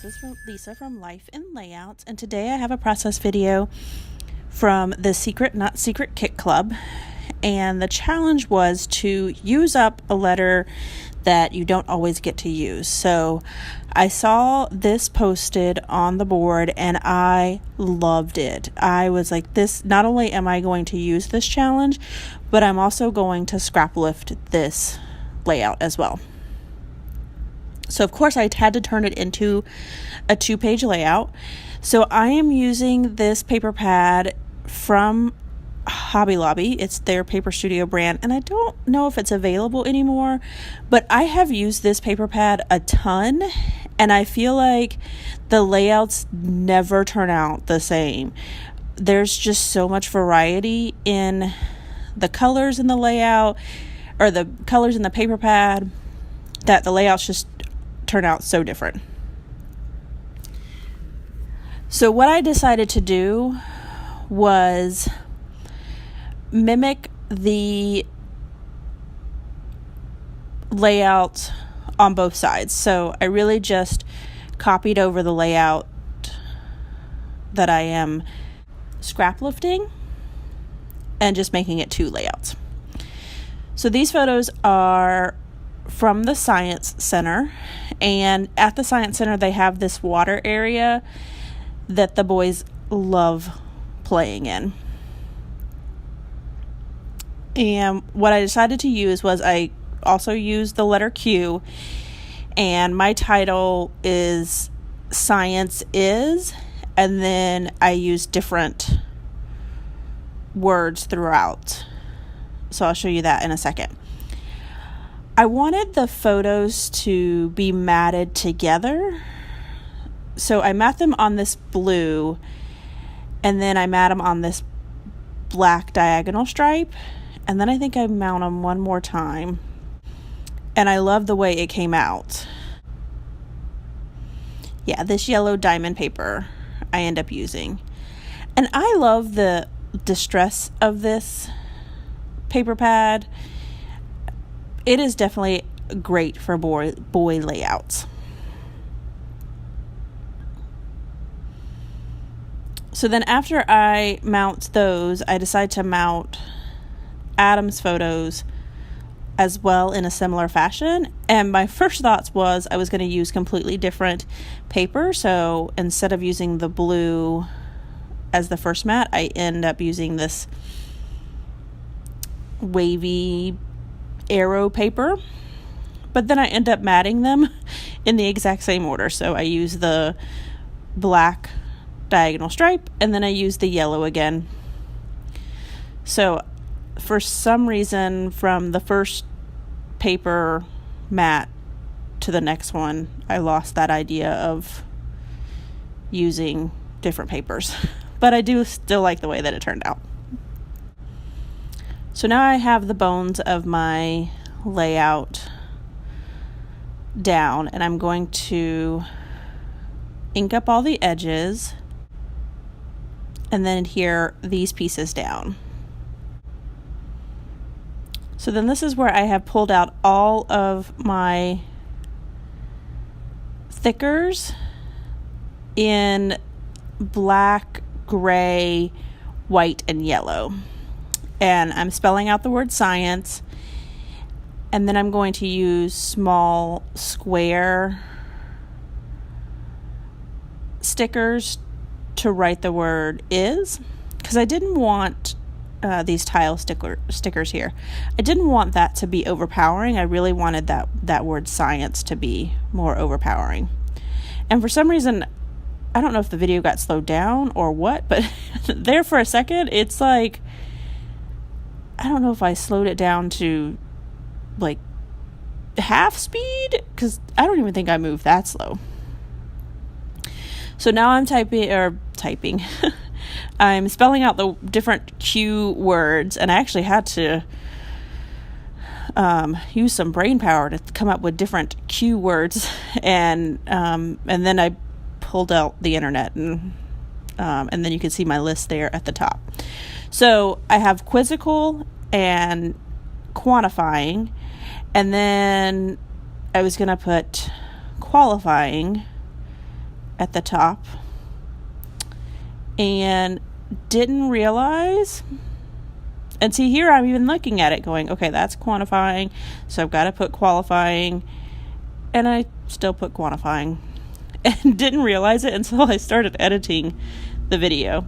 is Lisa from Life in Layouts, and today I have a process video from the Secret Not Secret Kit Club, and the challenge was to use up a letter that you don't always get to use. So I saw this posted on the board and I loved it. I was like, this, not only am I going to use this challenge, but I'm also going to scrap lift this layout as well. So of course I had to turn it into a 2-page layout. So I am using this paper pad from Hobby Lobby. It's their Paper Studio brand, and I don't know if it's available anymore, but I have used this paper pad a ton, and I feel like the layouts never turn out the same. There's just so much variety in the colors in the layout, or the colors in the paper pad, that the layouts just turn out so different. So what I decided to do was mimic the layout on both sides. So I really just copied over the layout that I am scrap lifting and just making it 2 layouts. So these photos are from the Science Center, and at the Science Center they have this water area that the boys love playing in. And what I decided to use was I also used the letter Q, and my title is Science Is, and then I used different words throughout. So I'll show you that in a second. I wanted the photos to be matted together, so I mat them on this blue, and then I mat them on this black diagonal stripe, and then I think I mount them one more time, and I love the way it came out. Yeah, this yellow diamond paper I end up using, and I love the distress of this paper pad. It is definitely great for boy layouts. So then after I mount those, I decide to mount Adam's photos as well in a similar fashion. And my first thoughts was I was going to use completely different paper. So instead of using the blue as the first mat, I end up using this wavy arrow paper, but then I end up matting them in the exact same order. So I use the black diagonal stripe, and then I use the yellow again. So for some reason, from the first paper mat to the next one, I lost that idea of using different papers, but I do still like the way that it turned out. So now I have the bones of my layout down, and I'm going to ink up all the edges and then adhere these pieces down. So then this is where I have pulled out all of my thickers in black, gray, white, and yellow. And I'm spelling out the word science, and then I'm going to use small square stickers to write the word is, because I didn't want these tile stickers here. I didn't want that to be overpowering. I really wanted that word science to be more overpowering. And for some reason, I don't know if the video got slowed down or what, but there for a second, it's like, I don't know if I slowed it down to like half speed, because I don't even think I moved that slow. So now I'm typing. I'm spelling out the different Q words, and I actually had to use some brain power to come up with different Q words, and then I pulled out the internet, and then you can see my list there at the top. So I have quizzical and quantifying, and then I was going to put qualifying at the top and didn't realize. And see, here I'm even looking at it going, okay, that's quantifying, so I've got to put qualifying, and I still put quantifying, and didn't realize it until I started editing the video.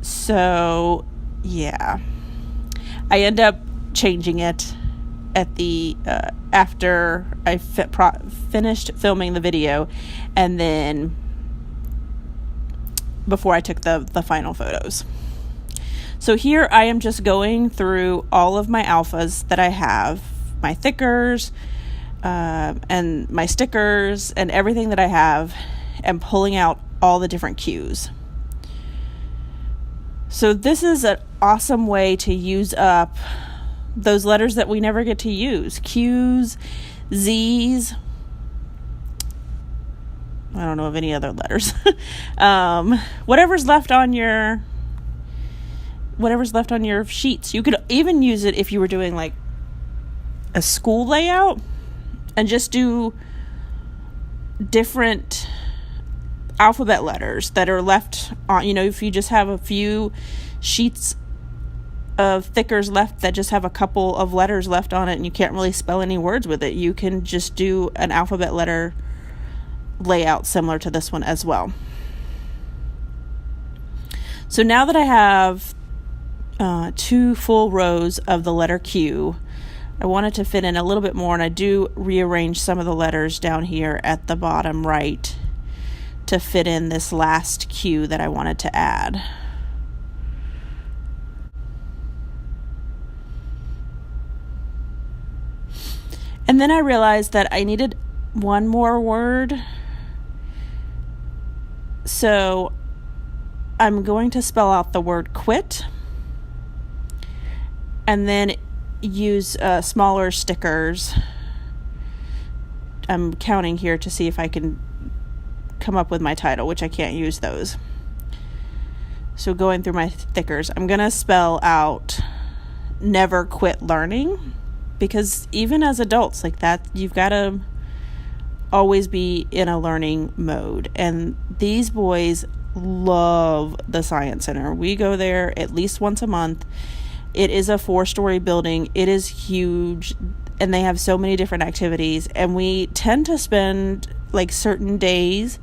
So yeah, I end up changing it at the after I finished filming the video, and then before I took the final photos. So here I am just going through all of my alphas that I have, my thickers, and my stickers, and everything that I have, and pulling out all the different cues. So this is an awesome way to use up those letters that we never get to use. Q's, Z's. I don't know of any other letters. Whatever's left on your sheets. You could even use it if you were doing like a school layout and just do different alphabet letters that are left on, if you just have a few sheets of thickers left that just have a couple of letters left on it and you can't really spell any words with it, you can just do an alphabet letter layout similar to this one as well. So now that I have 2 full rows of the letter Q, I wanted to fit in a little bit more, and I do rearrange some of the letters down here at the bottom right to fit in this last Q that I wanted to add. And then I realized that I needed one more word, so I'm going to spell out the word quit, and then use smaller stickers. I'm counting here to see if I can come up with my title, which I can't use those. So going through my thickers, I'm going to spell out never quit learning, because even as adults, like that, you've got to always be in a learning mode. And these boys love the Science Center. We go there at least once a month. It is a 4-story building. It is huge, and they have so many different activities, and we tend to spend like certain days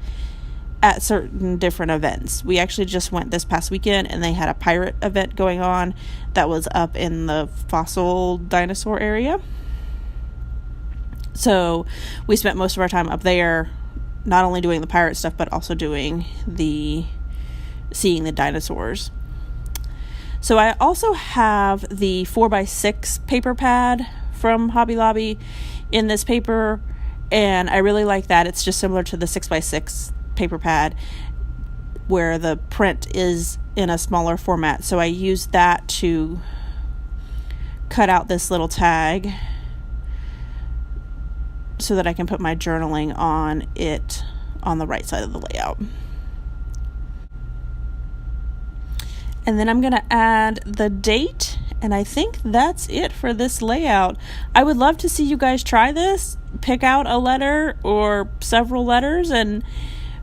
at certain different events. We actually just went this past weekend, and they had a pirate event going on that was up in the fossil dinosaur area. So we spent most of our time up there, not only doing the pirate stuff, but also doing seeing the dinosaurs. So I also have the 4x6 paper pad from Hobby Lobby in this paper, and I really like that. It's just similar to the 6x6 paper pad where the print is in a smaller format. So I used that to cut out this little tag so that I can put my journaling on it on the right side of the layout. And then I'm going to add the date, and I think that's it for this layout. I would love to see you guys try this, pick out a letter or several letters, and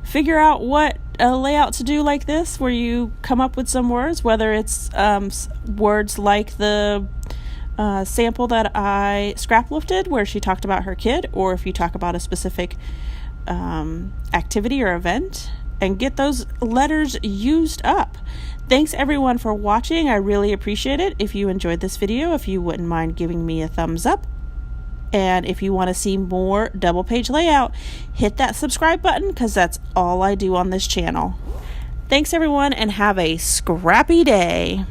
figure out what a layout to do like this, where you come up with some words, whether it's words like the sample that I scraplifted where she talked about her kid, or if you talk about a specific activity or event, and get those letters used up. Thanks everyone for watching. I really appreciate it. If you enjoyed this video, if you wouldn't mind giving me a thumbs up. And if you want to see more double page layout, hit that subscribe button, because that's all I do on this channel. Thanks everyone, and have a scrappy day.